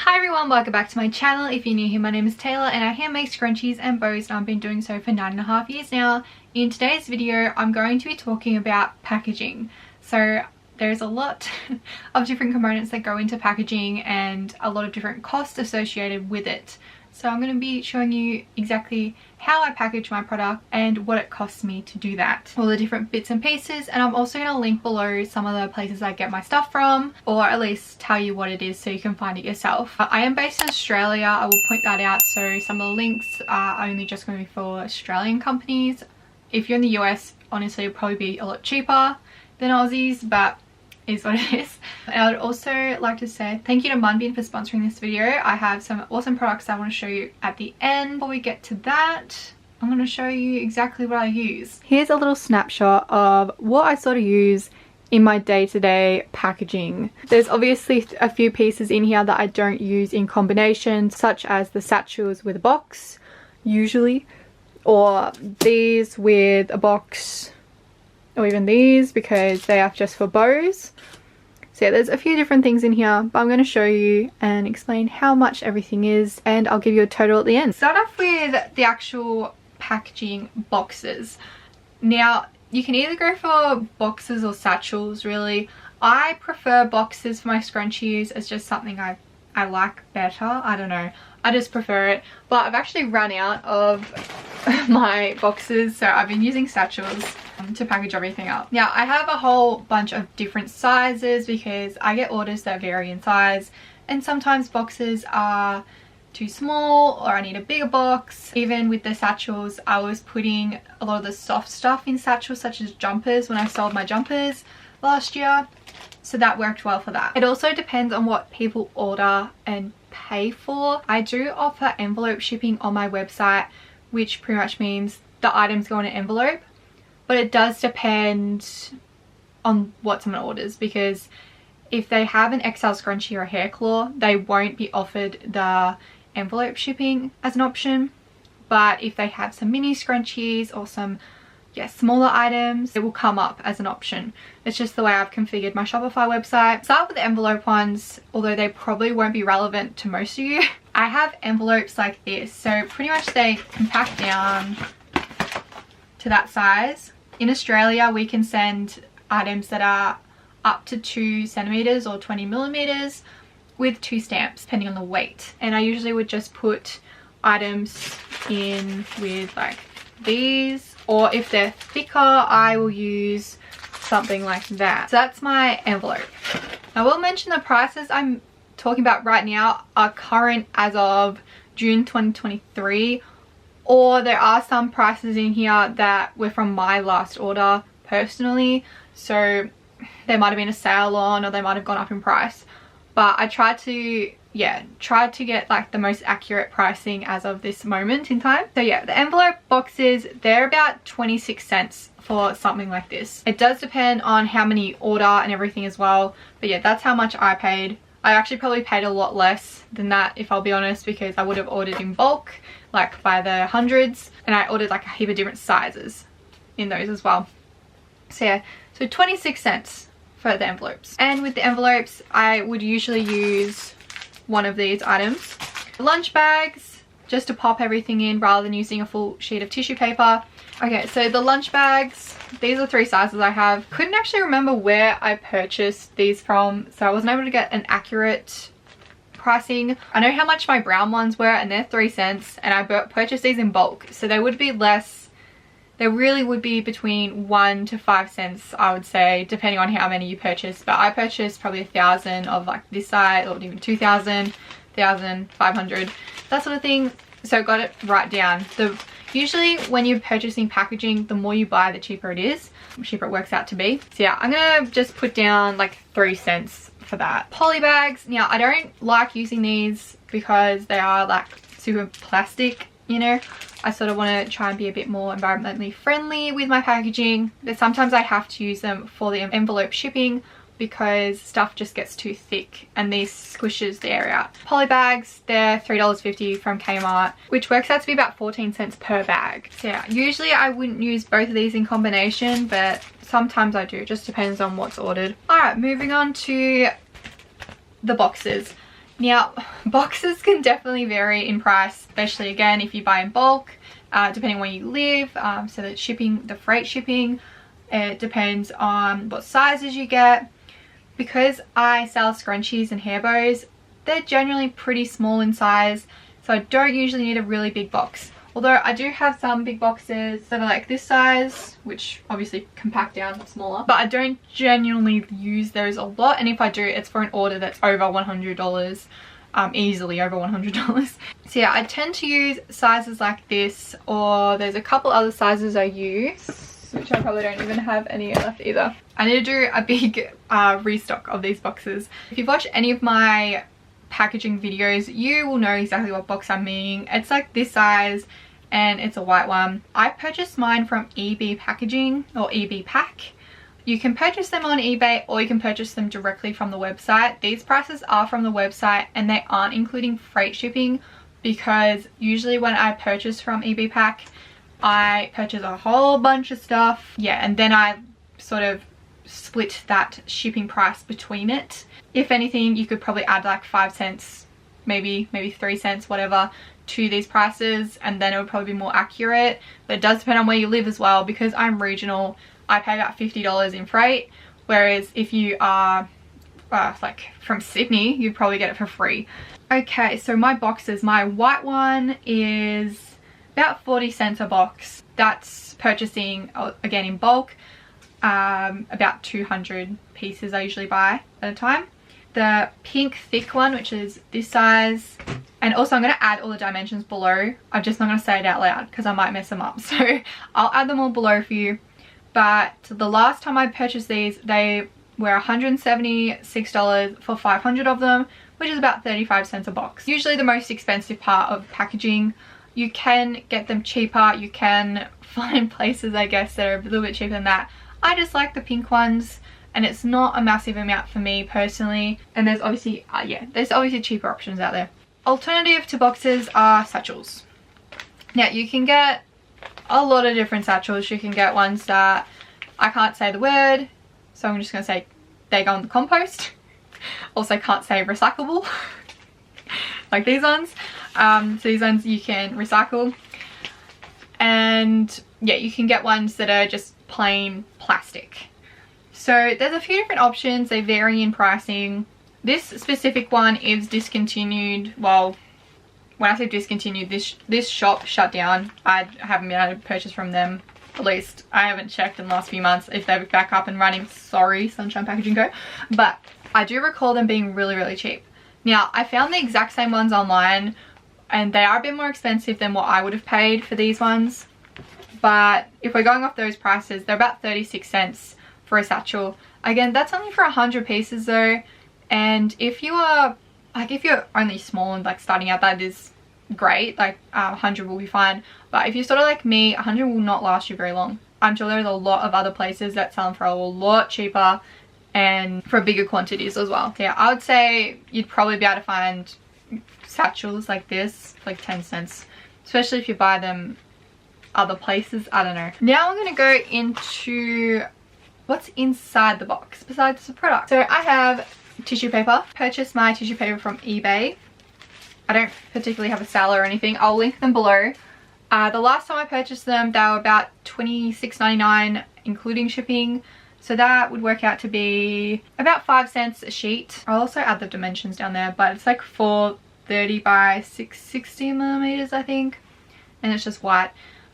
Hi everyone, welcome back to my channel. If you're new here, my name is Taylah and I hand make scrunchies and bows, and I've been doing so for 9.5 years now. In today's video, I'm going to be talking about packaging. So there's a lot of different components that go into packaging and a lot of different costs associated with it. So I'm going to be showing you exactly how I package my product and what it costs me to do that. All the different bits and pieces, and I'm also going to link below some of the places I get my stuff from, or at least tell you what it is so you can find it yourself. I am based in Australia, I will point that out, so some of the links are only just going to be for Australian companies. If you're in the US, honestly it'll probably be a lot cheaper than Aussies, but is what it is. And I would also like to say thank you to MUNBYN for sponsoring this video. I have some awesome products I want to show you at the end. Before we get to that, I'm going to show you exactly what I use. Here's a little snapshot of what I sort of use in my day-to-day packaging. There's obviously a few pieces in here that I don't use in combination, such as the satchels with a box usually, or these with a box, or even these because they are just for bows. So yeah, there's a few different things in here, but I'm going to show you and explain how much everything is, and I'll give you a total at the end. Start off with the actual packaging boxes. Now you can either go for boxes or satchels really. I prefer boxes for my scrunchies. It's just something I like better. I don't know, I just prefer it, but I've actually run out of my boxes, so I've been using satchels to package everything up. Now I have a whole bunch of different sizes because I get orders that vary in size, and sometimes boxes are too small or I need a bigger box. Even with the satchels, I was putting a lot of the soft stuff in satchels, such as jumpers, when I sold my jumpers last year, so that worked well for that. It also depends on what people order and pay for. I do offer envelope shipping on my website, which pretty much means the items go in an envelope, but it does depend on what someone orders, because if they have an XL scrunchie or a hair claw, they won't be offered the envelope shipping as an option. But if they have some mini scrunchies or some smaller items, it will come up as an option. It's just the way I've configured my Shopify website. Start with the envelope ones, although they probably won't be relevant to most of you. I have envelopes like this, so pretty much they compact down to that size. In Australia we can send items that are up to 2 centimeters or 20 millimeters with 2 stamps depending on the weight, and I usually would just put items in with like these, or if they're thicker I will use something like that. So that's my envelope. I will mention the prices I'm talking about right now are current as of June 2023, or there are some prices in here that were from my last order personally, so they might have been a sale on, or they might have gone up in price, but I tried to get like the most accurate pricing as of this moment in time. So yeah, the envelope boxes, they're about 26 cents for something like this. It does depend on how many you order and everything as well, but yeah, that's how much I paid. I actually probably paid a lot less than that, if I'll be honest, because I would have ordered in bulk, like by the hundreds, and I ordered like a heap of different sizes in those as well. So yeah, so 26 cents for the envelopes. And with the envelopes, I would usually use one of these items. Lunch bags, just to pop everything in rather than using a full sheet of tissue paper. Okay, so the lunch bags, these are 3 sizes I have. Couldn't actually remember where I purchased these from, so I wasn't able to get an accurate pricing. I know how much my brown ones were, and they're 3 cents, and I purchased these in bulk, so they would be less. They really would be between 1 to 5 cents, I would say, depending on how many you purchase. But I purchased probably 1,000 of like this size, or even 2,000, 1,000, 500, that sort of thing. So got it right down. Usually when you're purchasing packaging, the more you buy, the cheaper it is, the cheaper it works out to be. So yeah, I'm gonna just put down like 3 cents for that. Poly bags, now I don't like using these because they are like super plastic, you know. I sort of want to try and be a bit more environmentally friendly with my packaging, but sometimes I have to use them for the envelope shipping because stuff just gets too thick and these squishes the air out. Poly bags, they're $3.50 from Kmart, which works out to be about 14 cents per bag. So yeah, usually I wouldn't use both of these in combination, but sometimes I do. It just depends on what's ordered. Alright, moving on to the boxes. Now, boxes can definitely vary in price, especially again if you buy in bulk, depending where you live. So that shipping, the freight shipping, it depends on what sizes you get. Because I sell scrunchies and hair bows, they're generally pretty small in size, so I don't usually need a really big box. Although I do have some big boxes that are like this size, which obviously compact down smaller, but I don't genuinely use those a lot, and if I do, it's for an order that's over $100, easily over $100. So yeah, I tend to use sizes like this, or there's a couple other sizes I use, which I probably don't even have any left either. I need to do a big restock of these boxes. If you've watched any of my packaging videos, you will know exactly what box I'm meaning. It's like this size and it's a white one. I purchased mine from EB Packaging or EB Pack. You can purchase them on eBay or you can purchase them directly from the website. These prices are from the website and they aren't including freight shipping, because usually when I purchase from EB Pack, I purchase a whole bunch of stuff, yeah, and then I sort of split that shipping price between it. If anything, you could probably add like 5 cents, maybe 3 cents, whatever, to these prices, and then it would probably be more accurate. But it does depend on where you live as well. Because I'm regional, I pay about $50 in freight, whereas if you are like from Sydney, you'd probably get it for free. Okay, so my boxes, my white one is about 40 cents a box. That's purchasing, again, in bulk. About 200 pieces I usually buy at a time. The pink thick one, which is this size, and also I'm going to add all the dimensions below. I'm just not going to say it out loud because I might mess them up, so I'll add them all below for you. But the last time I purchased these, they were $176 for 500 of them, which is about 35 cents a box. Usually the most expensive part of packaging. You can get them cheaper, you can find places, I guess, that are a little bit cheaper than that. I just like the pink ones, and it's not a massive amount for me personally. And there's obviously, there's obviously cheaper options out there. Alternative to boxes are satchels. Now you can get a lot of different satchels. You can get ones that, I can't say the word, so I'm just going to say they go in the compost. Also can't say recyclable, like these ones. So these ones you can recycle. And yeah, you can get ones that are just plain plastic. So there's a few different options. They vary in pricing. This specific one is discontinued. Well, when I say discontinued, this shop shut down. I haven't been able to purchase from them. At least I haven't checked in the last few months if they're back up and running. Sorry, Sunshine Packaging Co. But I do recall them being really, really cheap. Now, I found the exact same ones online, and they are a bit more expensive than what I would have paid for these ones. But if we're going off those prices, they're about 36 cents for a satchel. Again, that's only for 100 pieces though. And if you are, like, if you're only small and like starting out, that is great. Like 100 will be fine. But if you're sort of like me, 100 will not last you very long. I'm sure there's a lot of other places that sell them for a lot cheaper and for bigger quantities as well. So yeah, I would say you'd probably be able to find satchels like this for like 10 cents, especially if you buy them other places. I don't know. Now I'm going to go into what's inside the box besides the product. So I have tissue paper. Purchased my tissue paper from eBay. I don't particularly have a seller or anything. I'll link them below. The last time I purchased them, they were about $26.99 including shipping. So that would work out to be about 5 cents a sheet. I'll also add the dimensions down there, but it's like 430 by 660 millimeters, I think. And it's just white.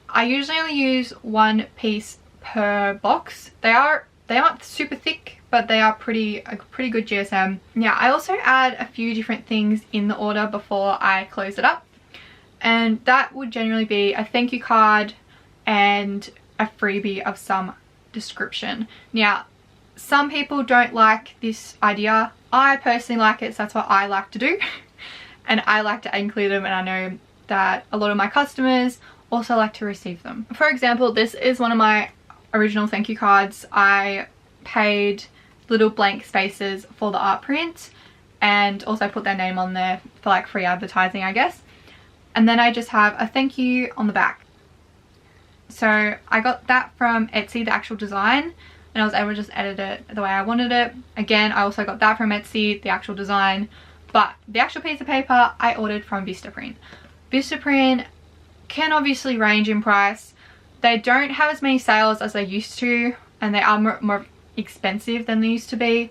I usually only use one piece per box. They aren't super thick, but they are a pretty good GSM. Yeah, I also add a few different things in the order before I close it up. And that would generally be a thank you card and a freebie of some description. Now, some people don't like this idea. I personally like it, so that's what I like to do. And I like to include them, and I know that a lot of my customers also like to receive them. For example, this is one of my original thank you cards. I paid little blank spaces for the art print and also put their name on there for like free advertising, I guess. And then I just have a thank you on the back. So I got that from Etsy, the actual design, and I was able to just edit it the way I wanted it. Again, I also got that from Etsy, the actual design, But the actual piece of paper I ordered from Vistaprint. Vistaprint can obviously range in price. They don't have as many sales as they used to, and they are more expensive than they used to be,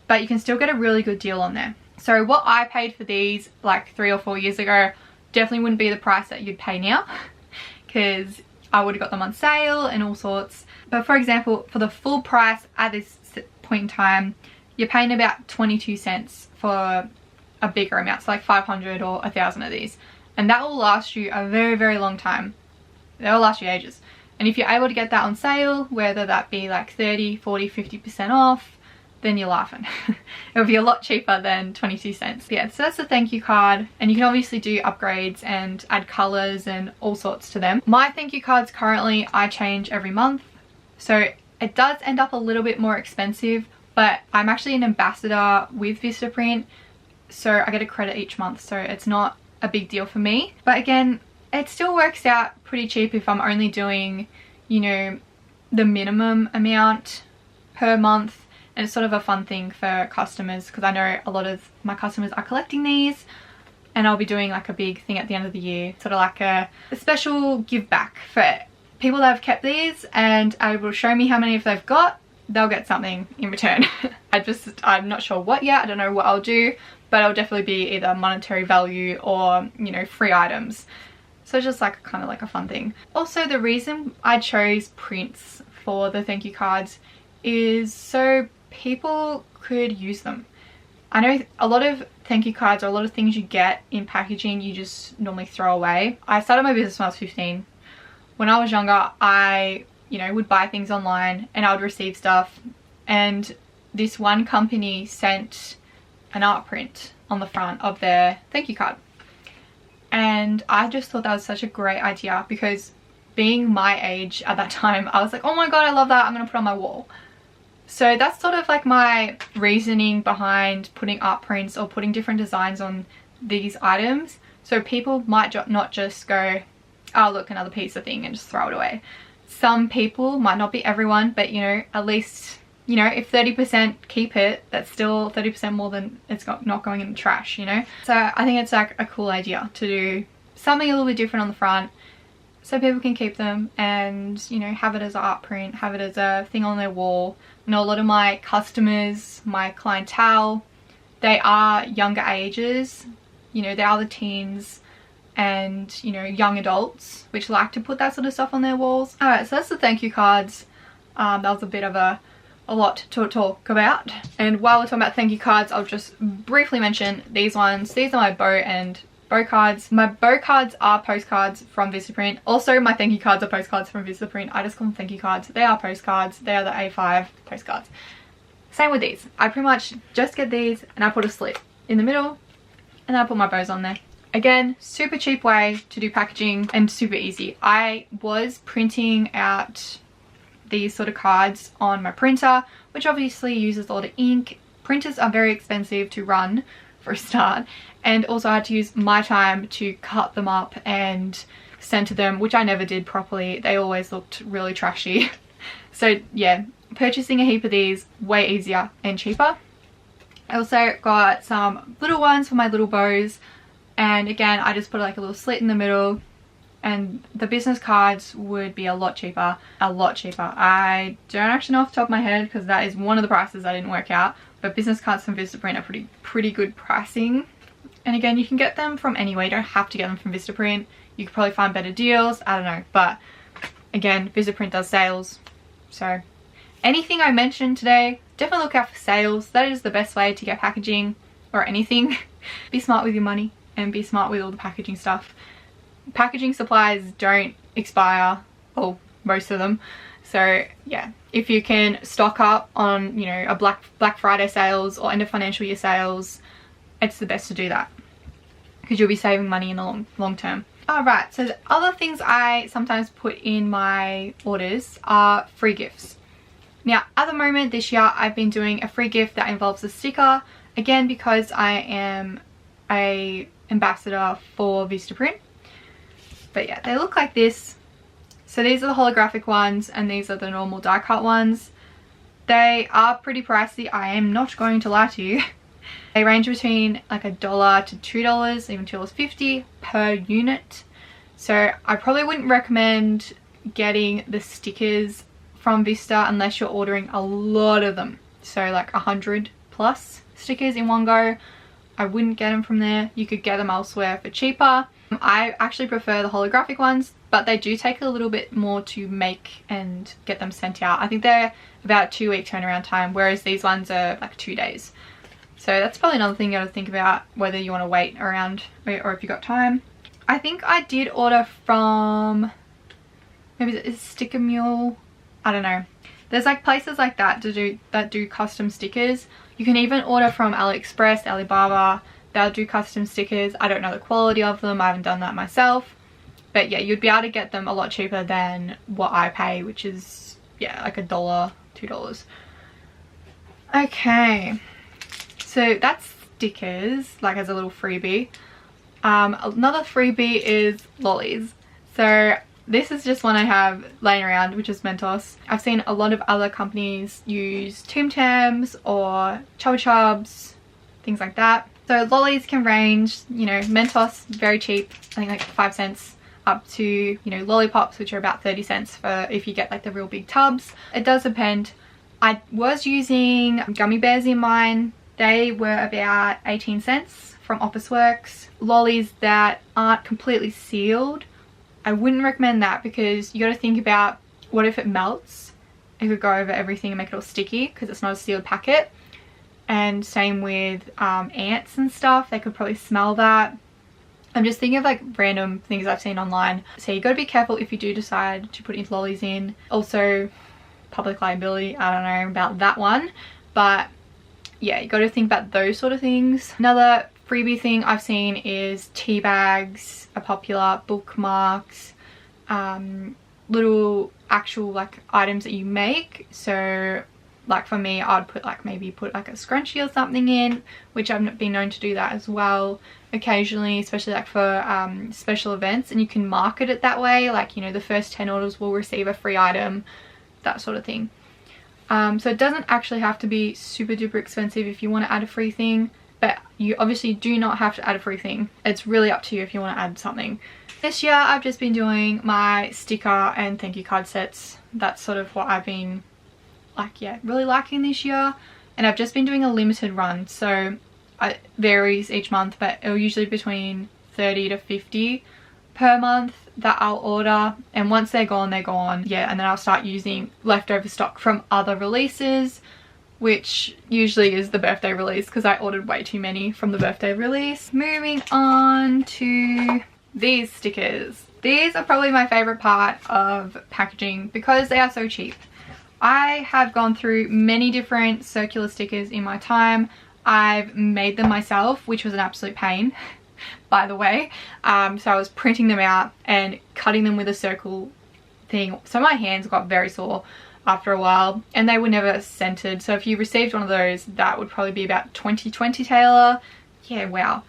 but you can still get a really good deal on there. So what I paid for these like 3 or 4 years ago definitely wouldn't be the price that you'd pay now, because I would have got them on sale and all sorts. But for example, for the full price at this point in time, you're paying about 22 cents for a bigger amount, so like 500 or 1,000 of these, and that will last you a very, very long time. They'll last you ages. And if you're able to get that on sale, whether that be like 30, 40, 50% off, then you're laughing. It'll be a lot cheaper than 22 cents. Yeah, so that's the thank you card, and you can obviously do upgrades and add colors and all sorts to them. My thank you cards currently I change every month, so it does end up a little bit more expensive, but I'm actually an ambassador with Vistaprint, so I get a credit each month, so it's not a big deal for me. But again, it still works out pretty cheap if I'm only doing, you know, the minimum amount per month. And it's sort of a fun thing for customers, because I know a lot of my customers are collecting these, and I'll be doing like a big thing at the end of the year, sort of like a special give back for people that have kept these and are able to show me how many if they've got. They'll get something in return. I'm not sure what yet. I don't know what I'll do, but it'll definitely be either monetary value or, you know, free items. So it's just like kind of like a fun thing. Also, the reason I chose prints for the thank you cards is so people could use them. I know a lot of thank you cards or a lot of things you get in packaging you just normally throw away. I started my business when I was 15. When I was younger, I, you know, would buy things online and I would receive stuff, and this one company sent an art print on the front of their thank you card, and I just thought that was such a great idea, because being my age at that time, I was like, oh my god, I love that, I'm gonna put it on my wall. So that's sort of like my reasoning behind putting art prints or putting different designs on these items, so people might not just go, oh look, another piece of thing, and just throw it away. Some people, might not be everyone, but you know, at least, you know, if 30% keep it, that's still 30% more than it's not going in the trash, you know. So I think it's like a cool idea to do something a little bit different on the front, so people can keep them and, you know, have it as an art print, have it as a thing on their wall. I know a lot of my customers, my clientele, they are younger ages, you know, they are the teens and, you know, young adults, which like to put that sort of stuff on their walls. Alright, so that's the thank you cards. That was a bit of a lot to talk about. And while we're talking about thank you cards, I'll just briefly mention these ones. These are my bow and bow cards. My bow cards are postcards from Vistaprint. Also, my thank you cards are postcards from Vistaprint. I just call them thank you cards. They are postcards. They are the A5 postcards. Same with these. I pretty much just get these and I put a slit in the middle and then I put my bows on there. Again, super cheap way to do packaging and super easy. I was printing out these sort of cards on my printer, which obviously uses a lot of ink. Printers are very expensive to run for a start, and also I had to use my time to cut them up and center them, which I never did properly. They always looked really trashy. So yeah, purchasing a heap of these, way easier and cheaper. I also got some little ones for my little bows, and again I just put like a little slit in the middle, and the business cards would be a lot cheaper. I don't actually know off the top of my head, because that is one of the prices that didn't work out, but business cards from Vistaprint are pretty good pricing. And again, you can get them from anywhere. You don't have to get them from Vistaprint. You could probably find better deals, I don't know, but again, Vistaprint does sales. So anything I mentioned today, definitely look out for sales. That is the best way to get packaging or anything. Be smart with your money and be smart with all the packaging stuff. Packaging supplies don't expire, or most of them, so yeah, if you can stock up on, you know, a Black Friday sales or end of financial year sales, it's the best to do that, because you'll be saving money in the long term. Alright, so the other things I sometimes put in my orders are free gifts. Now at the moment this year I've been doing a free gift that involves a sticker, again because I am a ambassador for Vistaprint. But yeah, they look like this. So these are the holographic ones and these are the normal die cut ones. They are pretty pricey, I am not going to lie to you. They range between like $1 to $2, even $2.50 per unit. So I probably wouldn't recommend getting the stickers from Vista unless you're ordering a lot of them. So like 100 plus stickers in one go. I wouldn't get them from there. You could get them elsewhere for cheaper. I actually prefer the holographic ones, but they do take a little bit more to make and get them sent out. I think they're about a 2-week turnaround time, whereas these ones are like 2 days. So that's probably another thing you got to think about, whether you want to wait around or if you got time. I think I did order from, maybe it's Sticker Mule, I don't know. There's like places like that that do custom stickers. You can even order from AliExpress, Alibaba. They'll do custom stickers. I don't know the quality of them. I haven't done that myself. But yeah, you'd be able to get them a lot cheaper than what I pay, which is, yeah, like $1, $2. Okay. So that's stickers, like as a little freebie. Another freebie is lollies. So this is just one I have laying around, which is Mentos. I've seen a lot of other companies use Tim Tams or Chubba Chubs, things like that. So lollies can range, you know, Mentos, very cheap, I think like 5 cents, up to, you know, lollipops, which are about 30 cents for if you get like the real big tubs. It does depend. I was using gummy bears in mine. They were about 18 cents from Officeworks. Lollies that aren't completely sealed, I wouldn't recommend that, because you got to think about what if it melts. It could go over everything and make it all sticky because it's not a sealed packet. And same with ants and stuff, they could probably smell that. I'm just thinking of like random things I've seen online. So you got to be careful if you do decide to put any lollies in. Also public liability, I don't know about that one, but yeah, you got to think about those sort of things. Another freebie thing I've seen is tea bags are popular, bookmarks, little actual like items that you make. So like for me, I'd put like maybe put like a scrunchie or something in, which I've been known to do that as well occasionally, especially like for special events, and you can market it that way, like, you know, the first 10 orders will receive a free item, that sort of thing. So it doesn't actually have to be super duper expensive if you want to add a free thing, but you obviously do not have to add a free thing. It's really up to you if you want to add something. This year I've just been doing my sticker and thank you card sets. That's sort of what I've been like, yeah, really liking this year. And I've just been doing a limited run, so it varies each month, but it'll usually between 30 to 50 per month that I'll order, and once they're gone, they're gone. Yeah, and then I'll start using leftover stock from other releases, which usually is the birthday release because I ordered way too many from the birthday release. Moving on to these stickers. These are probably my favorite part of packaging because they are so cheap. I have gone through many different circular stickers in my time. I've made them myself, which was an absolute pain, by the way. So I was printing them out and cutting them with a circle thing. So my hands got very sore after a while, and they were never centered. So if you received one of those, that would probably be about 2020 Taylah. Yeah, wow.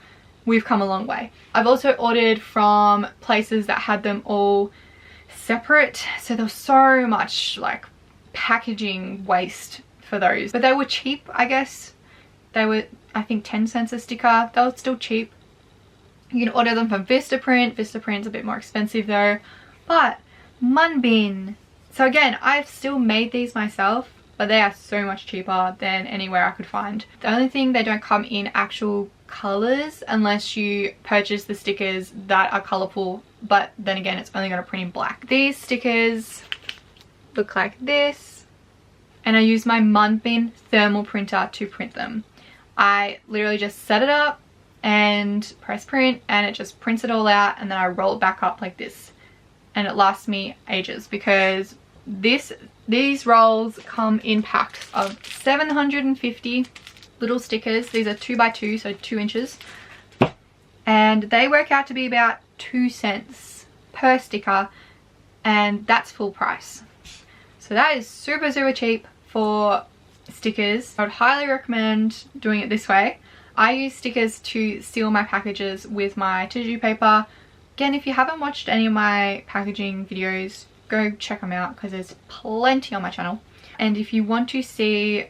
We've come a long way. I've also ordered from places that had them all separate. So there was so much like packaging waste for those, but they were cheap, I guess. They were, I think, 10 cents a sticker. They were still cheap. You can order them from Vistaprint. Vistaprint's a bit more expensive though. But MUNBYN. So again, I've still made these myself, but they are so much cheaper than anywhere I could find. The only thing, they don't come in actual colors unless you purchase the stickers that are colorful, but then again, it's only going to print in black. These stickers look like this, and I use my MUNBYN thermal printer to print them. I literally just set it up and press print, and it just prints it all out, and then I roll it back up like this, and it lasts me ages because these rolls come in packs of 750 little stickers. These are 2x2, so 2 inches, and they work out to be about 2 cents per sticker, and that's full price. So that is super cheap for stickers. I would highly recommend doing it this way. I use stickers to seal my packages with my tissue paper. Again, if you haven't watched any of my packaging videos, go check them out because there's plenty on my channel. And if you want to see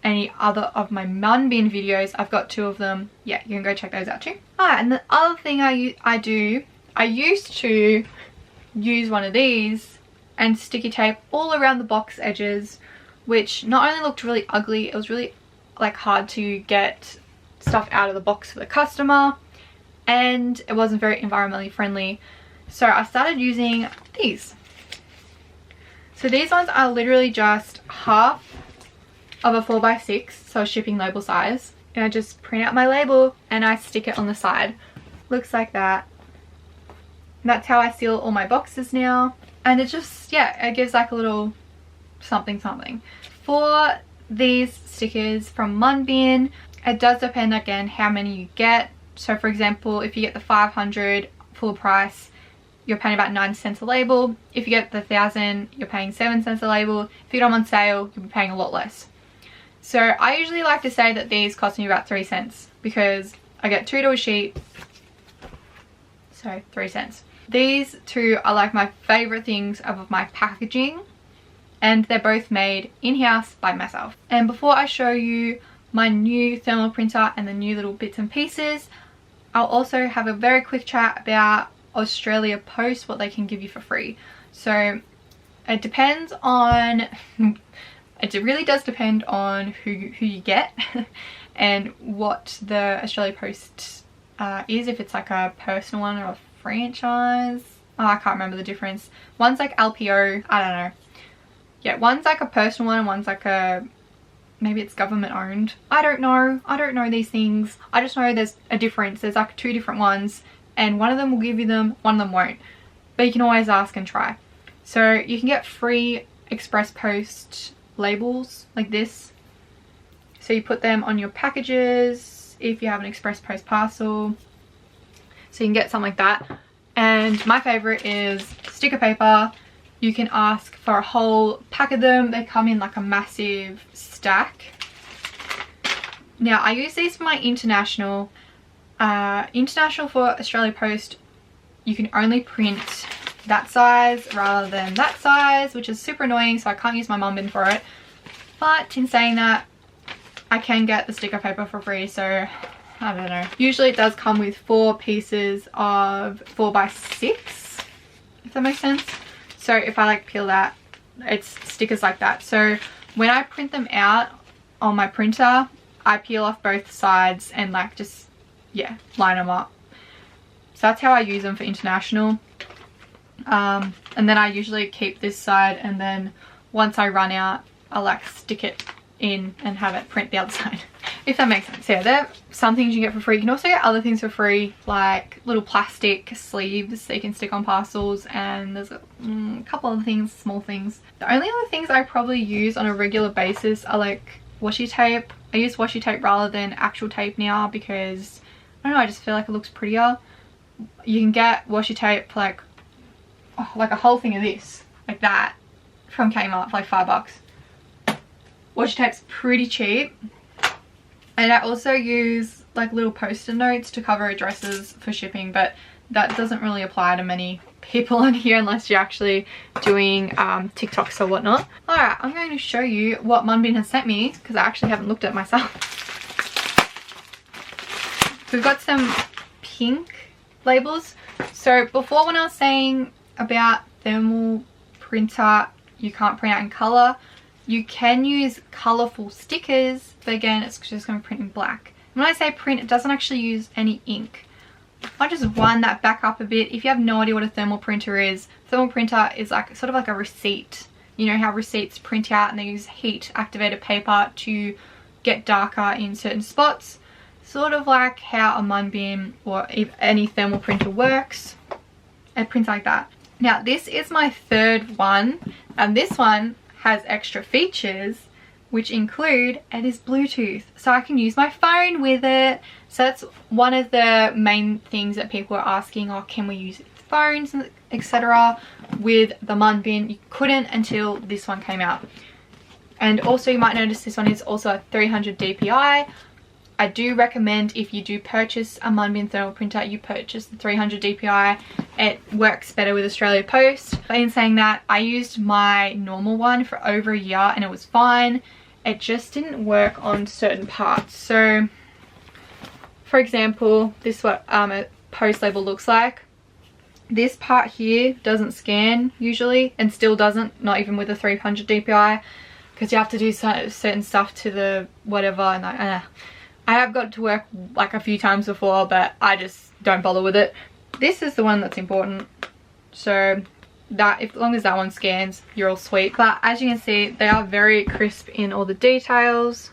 any other of my MUNBYN videos. I've got 2 of them. Yeah, you can go check those out too. And the other thing I used to use one of these and sticky tape all around the box edges, which not only looked really ugly, it was really like hard to get stuff out of the box for the customer, and it wasn't very environmentally friendly. So I started using these. So these ones are literally just half of a 4x6, so shipping label size, and I just print out my label and I stick it on the side. Looks like that. And that's how I seal all my boxes now, and it just, yeah, it gives like a little something something. For these stickers from MUNBYN, it does depend again how many you get. So for example, if you get the 500 full price, you're paying about 9 cents a label. If you get the 1,000, you're paying 7 cents a label. If you get them on sale, you'll be paying a lot less. So I usually like to say that these cost me about 3 cents because I get 2 to a sheet, so 3 cents. These 2 are like my favorite things of my packaging, and they're both made in-house by myself. And before I show you my new thermal printer and the new little bits and pieces, I'll also have a very quick chat about Australia Post, what they can give you for free. So it depends on it really does depend on who you get and what the Australia Post is, if it's like a personal one or a franchise. I can't remember the difference. One's like LPO, I don't know. Yeah, one's like a personal one and one's like a, maybe it's government owned. I don't know these things. I just know there's a difference. There's like 2 different ones, and one of them will give you them, one of them won't. But you can always ask and try. So you can get free express post labels like this. So you put them on your packages if you have an express post parcel. So you can get something like that. And my favorite is sticker paper. You can ask for a whole pack of them. They come in like a massive stack. Now I use these for my international. International for Australia Post, you can only print that size rather than that size, which is super annoying, so I can't use my MUNBYN for it. But in saying that, I can get the sticker paper for free, so I don't know. Usually it does come with 4 pieces of 4x6, if that makes sense. So if I like peel that, it's stickers like that. So when I print them out on my printer, I peel off both sides and like just, yeah, line them up. So that's how I use them for international. And then I usually keep this side, and then once I run out, I like stick it in and have it print the other side, if that makes sense. Yeah, there are some things you get for free. You can also get other things for free, like little plastic sleeves that you can stick on parcels, and there's a couple other things, small things. The only other things I probably use on a regular basis are like washi tape. I use washi tape rather than actual tape now because I don't know, I just feel like it looks prettier. You can get washi tape for like a whole thing of this, like that, from Kmart for like $5. Washi tape's pretty cheap. And I also use like little post-it notes to cover addresses for shipping, but that doesn't really apply to many people on here unless you're actually doing TikToks or whatnot. Alright, I'm going to show you what MUNBYN has sent me because I actually haven't looked at it myself. We've got some pink labels. So before, when I was saying about thermal printer, you can't print out in colour, you can use colourful stickers, but again, it's just going to print in black. When I say print, it doesn't actually use any ink. I'll just wind that back up a bit. If you have no idea what a thermal printer is like sort of like a receipt. You know how receipts print out and they use heat activated paper to get darker in certain spots? Sort of like how a MUNBYN or any thermal printer works. It prints like that. Now this is my 3rd one, and this one has extra features which include, it is Bluetooth, so I can use my phone with it. So that's one of the main things that people are asking, oh, can we use it with phones, etc. With the MUNBYN, you couldn't until this one came out. And also you might notice this one is also a 300 dpi. I do recommend, if you do purchase a MUNBYN thermal printer, you purchase the 300 dpi. It works better with Australia Post. But in saying that, I used my normal one for over a year and it was fine. it just didn't work on certain parts. So for example, this is what a post label looks like. This part here doesn't scan usually, and still doesn't, not even with a 300 DPI, because you have to do certain stuff to the whatever, and I have got to work like a few times before, but I just don't bother with it. This is the one that's important, so that as long as that one scans, you're all sweet. But as you can see, they are very crisp in all the details.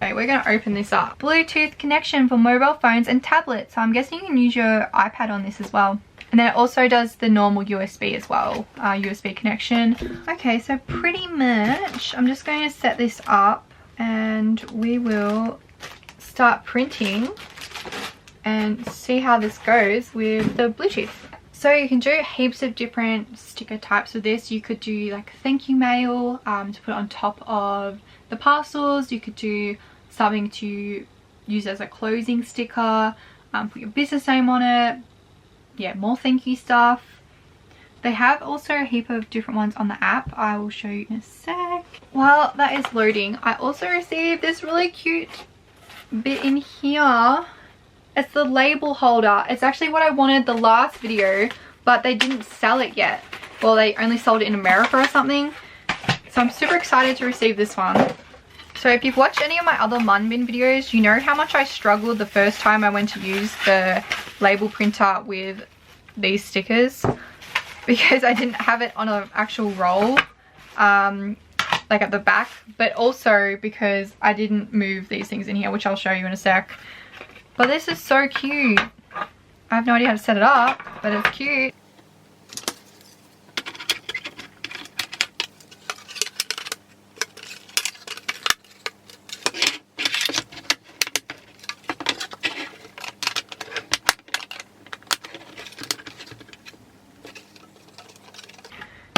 Okay, we're going to open this up. Bluetooth connection for mobile phones and tablets. So I'm guessing you can use your iPad on this as well. And then it also does the normal USB as well, USB connection. Okay, so pretty much I'm just going to set this up and we will start printing and see how this goes with the Bluetooth. So you can do heaps of different sticker types with this. You could do like thank you mail to put on top of the parcels. You could do something to use as a closing sticker, put your business name on it. Yeah, more thank you stuff. They have also a heap of different ones on the app. I will show you in a sec. While that is loading, I also received this really cute bit in here. It's the label holder. It's actually what I wanted the last video, but they didn't sell it yet. Well, they only sold it in America or something. So I'm super excited to receive this one. So if you've watched any of my other MUNBYN videos, you know how much I struggled the first time I went to use the label printer with these stickers, because I didn't have it on an actual roll, like at the back, but also because I didn't move these things in here, which I'll show you in a sec. But this is so cute. I have no idea how to set it up, but it's cute.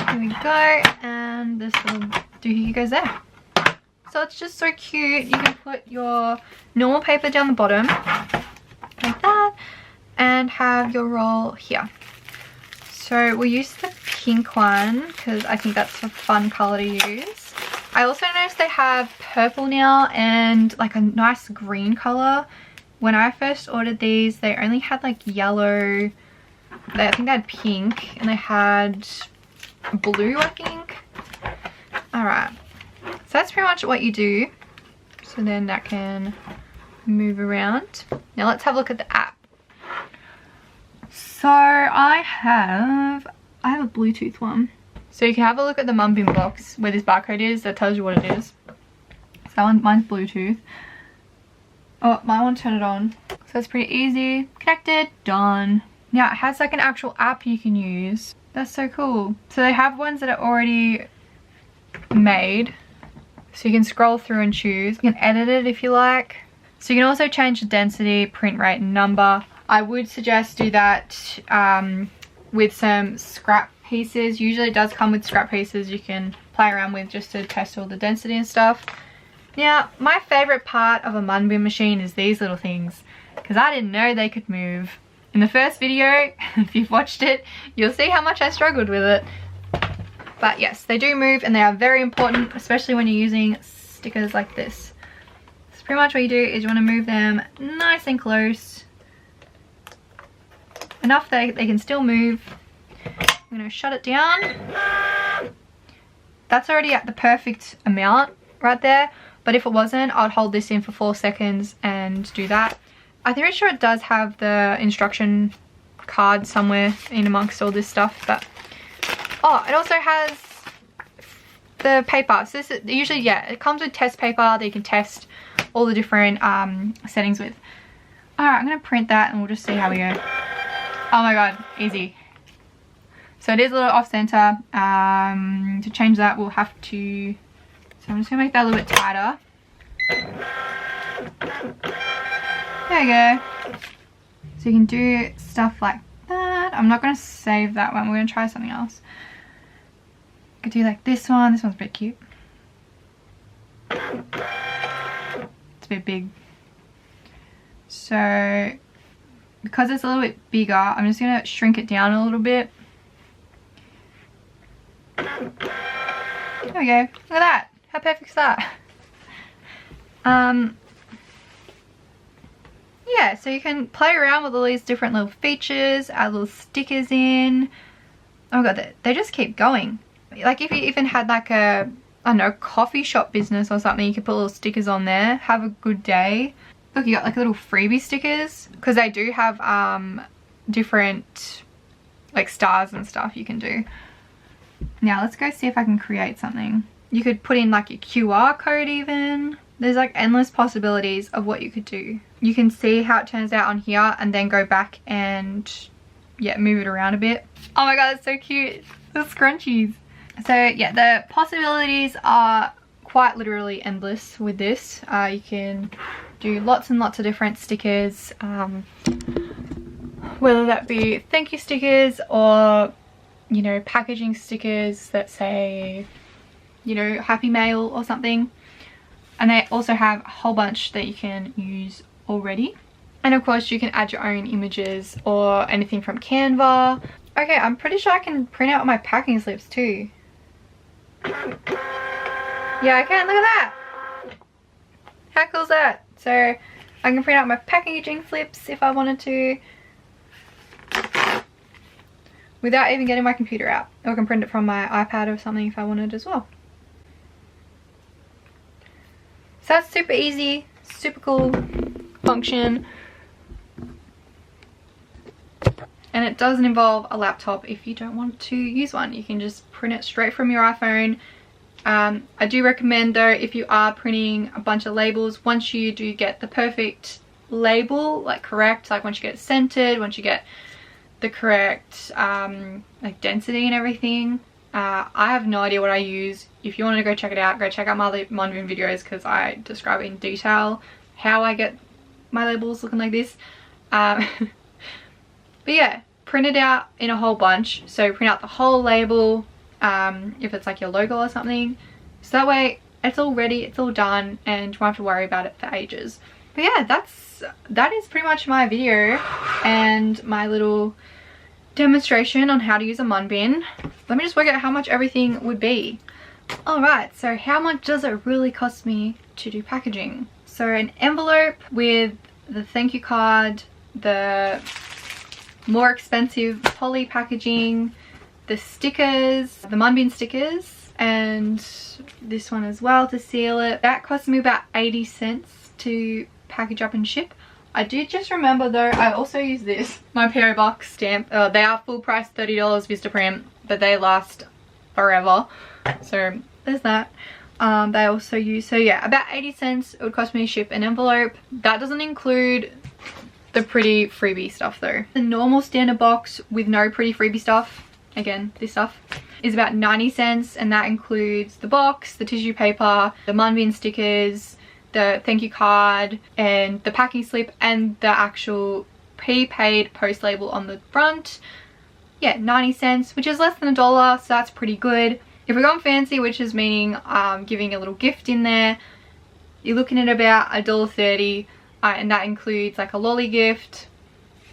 Here we go, and this little doohickey goes there. So it's just so cute. You can put your normal paper down the bottom like that and have your roll here. So we'll use the pink one because I think that's a fun color to use. I also noticed they have purple now and like a nice green color. When I first ordered these, they only had like yellow. I think they had pink and they had blue, I think. Alright, so that's pretty much what you do. So then that can move around. Now let's have a look at the app. So I have a Bluetooth one. So you can have a look at the MUNBYN box where this barcode is. That tells you what it is. So mine's Bluetooth. Oh, my one turned it on. So that's pretty easy. Connected, done. Now it has like an actual app you can use. That's so cool. So they have ones that are already made. So you can scroll through and choose. You can edit it if you like. So you can also change the density, print rate, and number. I would suggest do that with some scrap pieces. Usually it does come with scrap pieces you can play around with just to test all the density and stuff. Now, my favorite part of a MUNBYN machine is these little things, because I didn't know they could move. In the first video, if you've watched it, you'll see how much I struggled with it. But yes, they do move and they are very important, especially when you're using stickers like this. So pretty much what you do is you want to move them nice and close. Enough that they can still move. I'm going to shut it down. That's already at the perfect amount right there. But if it wasn't, I'd hold this in for 4 seconds and do that. I'm pretty sure it does have the instruction card somewhere in amongst all this stuff, but oh, it also has the paper. So this is usually, yeah, it comes with test paper that you can test all the different settings with. Alright, I'm gonna print that and we'll just see how we go. Oh my god, easy. So it is a little off center. To change that we'll have to, so I'm just gonna make that a little bit tighter. There we go. So you can do stuff like that. I'm not going to save that one. We're going to try something else. You could do like this one. This one's a bit cute. It's a bit big. So because it's a little bit bigger, I'm just going to shrink it down a little bit. There we go. Look at that. How perfect is that? Yeah, so you can play around with all these different little features, add little stickers in. Oh my god, they just keep going. Like if you even had like a, I don't know, coffee shop business or something, you could put little stickers on there. Have a good day. Look, you got like little freebie stickers, because they do have different like stars and stuff you can do. Now let's go see if I can create something. You could put in like your QR code even. There's like endless possibilities of what you could do. You can see how it turns out on here and then go back and yeah, move it around a bit. Oh my god, it's so cute. The scrunchies. So yeah, the possibilities are quite literally endless with this. You can do lots and lots of different stickers, whether that be thank you stickers or, you know, packaging stickers that say, you know, happy mail or something. And they also have a whole bunch that you can use already. And of course you can add your own images or anything from Canva. Okay, I'm pretty sure I can print out my packing slips too. Yeah, I can. Look at that. How cool is that? So I can print out my packaging slips if I wanted to, without even getting my computer out. Or I can print it from my iPad or something if I wanted as well. So that's super easy, super cool function. And it doesn't involve a laptop if you don't want to use one. You can just print it straight from your iPhone. I do recommend though, if you are printing a bunch of labels, once you do get the perfect label, like correct, like once you get it centered, once you get the correct like density and everything. I have no idea what I use. If you want to go check it out, go check out my MUNBYN videos, because I describe in detail how I get my labels looking like this. But yeah, print it out in a whole bunch. So print out the whole label, if it's like your logo or something. So that way it's all ready, it's all done, and you won't have to worry about it for ages. But yeah, that is pretty much my video and my little demonstration on how to use a MUNBYN. Let me just work out how much everything would be. Alright, so how much does it really cost me to do packaging? So an envelope with the thank you card, the more expensive poly packaging, the stickers, the MUNBYN stickers, and this one as well to seal it. That cost me about 80 cents to package up and ship. I did just remember though, I also use this, my PO box stamp. They are full price, $30 Vistaprint, but they last forever. So there's that. They also use, so yeah, about 80 cents it would cost me to ship an envelope. That doesn't include the pretty freebie stuff though. The normal standard box with no pretty freebie stuff, again this stuff, is about 90 cents, and that includes the box, the tissue paper, the MUNBYN stickers, the thank you card, and the packing slip, and the actual prepaid post label on the front. Yeah, 90 cents, which is less than $1, so that's pretty good. If we're going fancy, which is meaning giving a little gift in there, you're looking at about $1.30, and that includes like a lolly gift,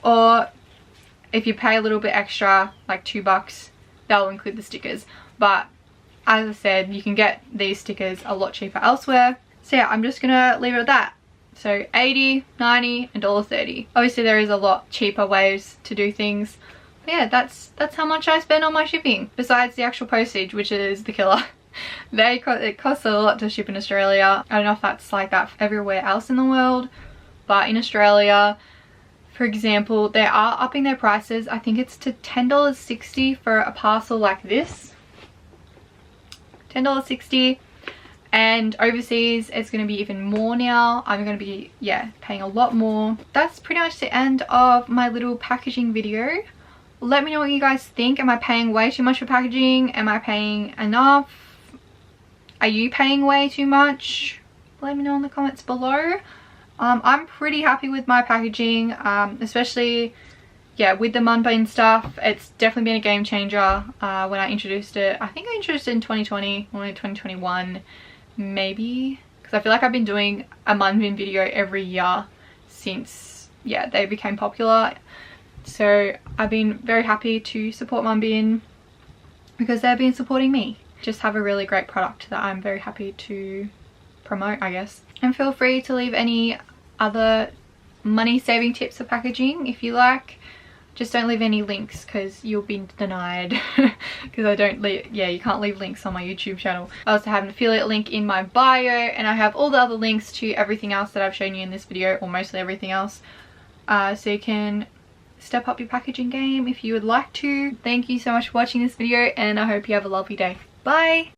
or if you pay a little bit extra, like $2, that'll include the stickers. But as I said, you can get these stickers a lot cheaper elsewhere. So yeah, I'm just gonna leave it at that. So 80, 90, and $1.30. Obviously there is a lot cheaper ways to do things. But yeah, that's how much I spend on my shipping, besides the actual postage, which is the killer. It costs a lot to ship in Australia. I don't know if that's like that everywhere else in the world, but in Australia, for example, they are upping their prices. I think it's to $10.60 for a parcel like this. $10.60. And overseas it's going to be even more now. I'm going to be, yeah, paying a lot more. That's pretty much the end of my little packaging video. Let me know what you guys think. Am I paying way too much for packaging? Am I paying enough? Are you paying way too much? Let me know in the comments below. I'm pretty happy with my packaging, especially, yeah, with the MUNBYN stuff. It's definitely been a game changer when I introduced it. I think I introduced it in 2020 or 2021 maybe, because I feel like I've been doing a MUNBYN video every year since, yeah, they became popular. So I've been very happy to support MUNBYN because they've been supporting me. just have a really great product that I'm very happy to promote, I guess. And feel free to leave any other money saving tips for packaging if you like. Just don't leave any links because you'll be denied because I don't leave, yeah, you can't leave links on my YouTube channel. I also have an affiliate link in my bio, and I have all the other links to everything else that I've shown you in this video, or mostly everything else, so you can step up your packaging game if you would like to. Thank you so much for watching this video, and I hope you have a lovely day. Bye!